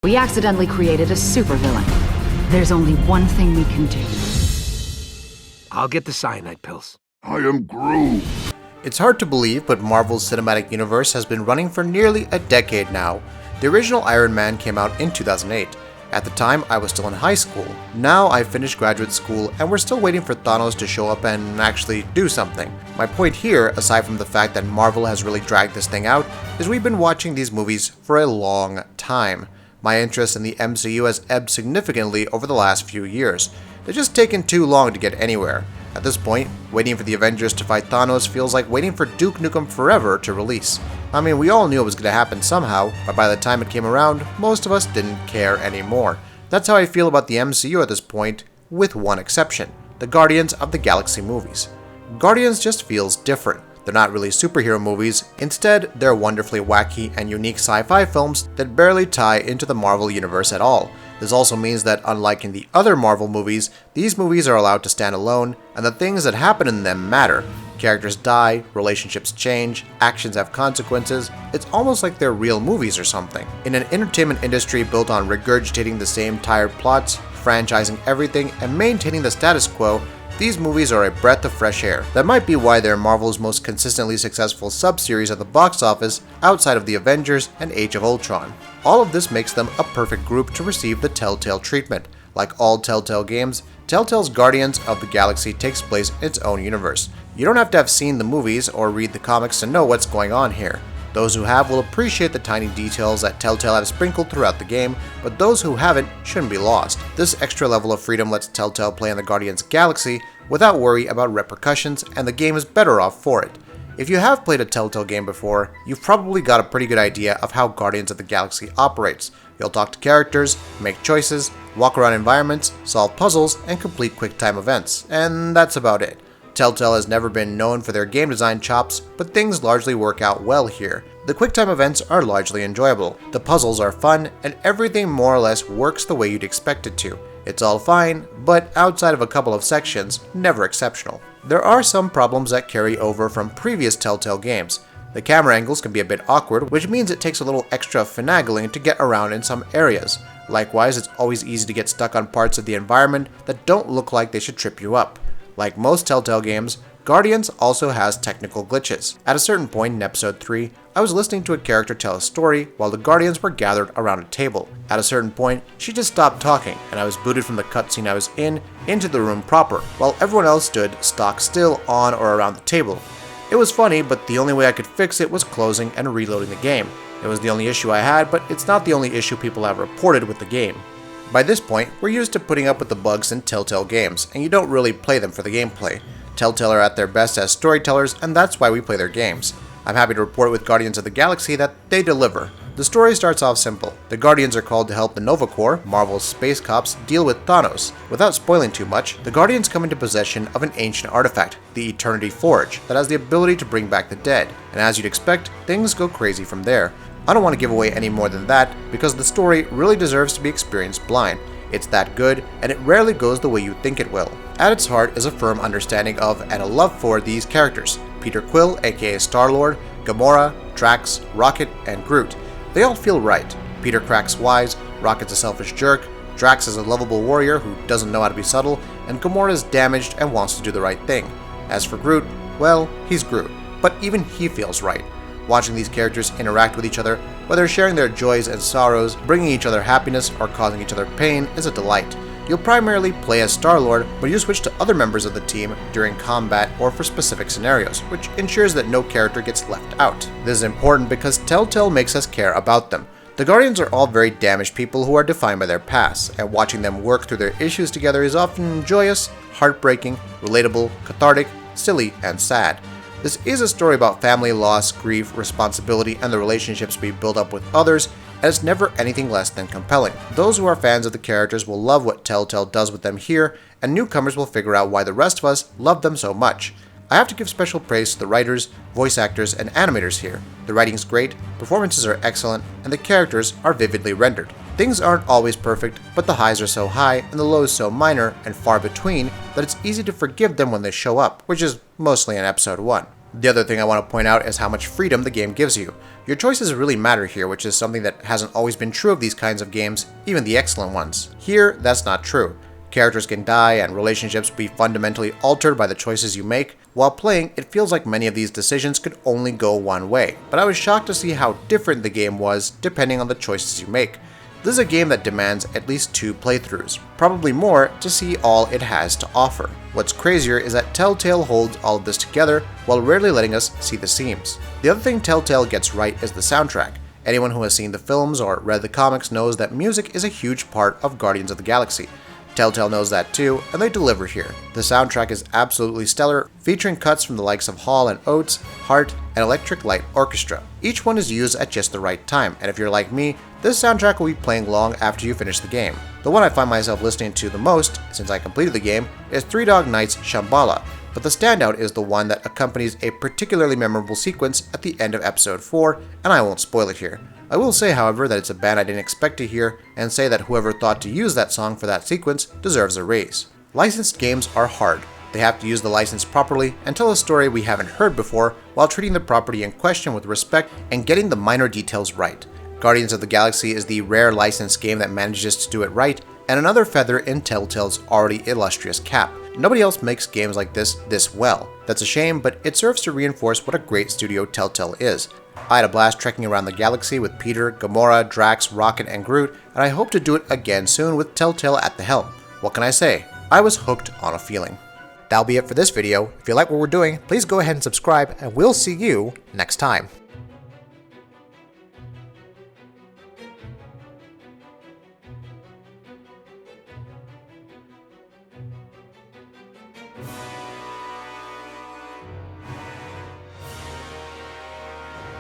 We accidentally created a supervillain. There's only one thing we can do. I'll get the cyanide pills. I am Groot. It's hard to believe, but Marvel's cinematic universe has been running for nearly a decade now. The original Iron Man came out in 2008. At the time, I was still in high school. Now I've finished graduate school and we're still waiting for Thanos to show up and actually do something. My point here, aside from the fact that Marvel has really dragged this thing out, is we've been watching these movies for a long time. My interest in the MCU has ebbed significantly over the last few years. They're just taking too long to get anywhere. At this point, waiting for the Avengers to fight Thanos feels like waiting for Duke Nukem Forever to release. I mean, we all knew it was going to happen somehow, but by the time it came around, most of us didn't care anymore. That's how I feel about the MCU at this point, with one exception: the Guardians of the Galaxy movies. Guardians just feels different. They're not really superhero movies, instead they're wonderfully wacky and unique sci-fi films that barely tie into the Marvel universe at all. This also means that, unlike in the other Marvel movies, these movies are allowed to stand alone, and the things that happen in them matter. Characters die, relationships change, actions have consequences. It's almost like they're real movies or something. In an entertainment industry built on regurgitating the same tired plots, franchising everything, and maintaining the status quo, these movies are a breath of fresh air. That might be why they're Marvel's most consistently successful sub-series at the box office outside of the Avengers and Age of Ultron. All of this makes them a perfect group to receive the Telltale treatment. Like all Telltale games, Telltale's Guardians of the Galaxy takes place in its own universe. You don't have to have seen the movies or read the comics to know what's going on here. Those who have will appreciate the tiny details that Telltale have sprinkled throughout the game, but those who haven't shouldn't be lost. This extra level of freedom lets Telltale play in the Guardians Galaxy without worry about repercussions, and the game is better off for it. If you have played a Telltale game before, you've probably got a pretty good idea of how Guardians of the Galaxy operates. You'll talk to characters, make choices, walk around environments, solve puzzles, and complete quick-time events, and that's about it. Telltale has never been known for their game design chops, but things largely work out well here. The quick-time events are largely enjoyable, the puzzles are fun, and everything more or less works the way you'd expect it to. It's all fine, but outside of a couple of sections, never exceptional. There are some problems that carry over from previous Telltale games. The camera angles can be a bit awkward, which means it takes a little extra finagling to get around in some areas. Likewise, it's always easy to get stuck on parts of the environment that don't look like they should trip you up. Like most Telltale games, Guardians also has technical glitches. At a certain point in episode 3, I was listening to a character tell a story while the Guardians were gathered around a table. At a certain point, she just stopped talking, and I was booted from the cutscene I was in into the room proper, while everyone else stood stock still on or around the table. It was funny, but the only way I could fix it was closing and reloading the game. It was the only issue I had, but it's not the only issue people have reported with the game. By this point, we're used to putting up with the bugs in Telltale games, and you don't really play them for the gameplay. Telltale are at their best as storytellers, and that's why we play their games. I'm happy to report with Guardians of the Galaxy that they deliver. The story starts off simple. The Guardians are called to help the Nova Corps, Marvel's space cops, deal with Thanos. Without spoiling too much, the Guardians come into possession of an ancient artifact, the Eternity Forge, that has the ability to bring back the dead, and as you'd expect, things go crazy from there. I don't want to give away any more than that, because the story really deserves to be experienced blind. It's that good, and it rarely goes the way you think it will. At its heart is a firm understanding of and a love for these characters: Peter Quill, aka Star-Lord, Gamora, Drax, Rocket, and Groot. They all feel right. Peter cracks wise, Rocket's a selfish jerk, Drax is a lovable warrior who doesn't know how to be subtle, and Gamora is damaged and wants to do the right thing. As for Groot, well, he's Groot, but even he feels right. Watching these characters interact with each other, whether sharing their joys and sorrows, bringing each other happiness, or causing each other pain, is a delight. You'll primarily play as Star-Lord, but you switch to other members of the team during combat or for specific scenarios, which ensures that no character gets left out. This is important because Telltale makes us care about them. The Guardians are all very damaged people who are defined by their past, and watching them work through their issues together is often joyous, heartbreaking, relatable, cathartic, silly, and sad. This is a story about family loss, grief, responsibility, and the relationships we build up with others, and it's never anything less than compelling. Those who are fans of the characters will love what Telltale does with them here, and newcomers will figure out why the rest of us love them so much. I have to give special praise to the writers, voice actors, and animators here. The writing's great, performances are excellent, and the characters are vividly rendered. Things aren't always perfect, but the highs are so high and the lows so minor and far between that it's easy to forgive them when they show up, which is mostly in episode 1. The other thing I want to point out is how much freedom the game gives you. Your choices really matter here, which is something that hasn't always been true of these kinds of games, even the excellent ones. Here, that's not true. Characters can die and relationships be fundamentally altered by the choices you make. While playing, it feels like many of these decisions could only go one way, but I was shocked to see how different the game was depending on the choices you make. This is a game that demands at least 2 playthroughs, probably more, to see all it has to offer. What's crazier is that Telltale holds all of this together while rarely letting us see the seams. The other thing Telltale gets right is the soundtrack. Anyone who has seen the films or read the comics knows that music is a huge part of Guardians of the Galaxy. Telltale knows that too, and they deliver here. The soundtrack is absolutely stellar, featuring cuts from the likes of Hall & Oates, Heart, and Electric Light Orchestra. Each one is used at just the right time, and if you're like me, this soundtrack will be playing long after you finish the game. The one I find myself listening to the most, since I completed the game, is Three Dog Night's Shambhala, but the standout is the one that accompanies a particularly memorable sequence at the end of episode 4, and I won't spoil it here. I will say, however, that it's a band I didn't expect to hear, and say that whoever thought to use that song for that sequence deserves a raise. Licensed games are hard. They have to use the license properly and tell a story we haven't heard before while treating the property in question with respect and getting the minor details right. Guardians of the Galaxy is the rare licensed game that manages to do it right, and another feather in Telltale's already illustrious cap. Nobody else makes games like this well. That's a shame, but it serves to reinforce what a great studio Telltale is. I had a blast trekking around the galaxy with Peter, Gamora, Drax, Rocket, and Groot, and I hope to do it again soon with Telltale at the helm. What can I say? I was hooked on a feeling. That'll be it for this video. If you like what we're doing, please go ahead and subscribe, and we'll see you next time.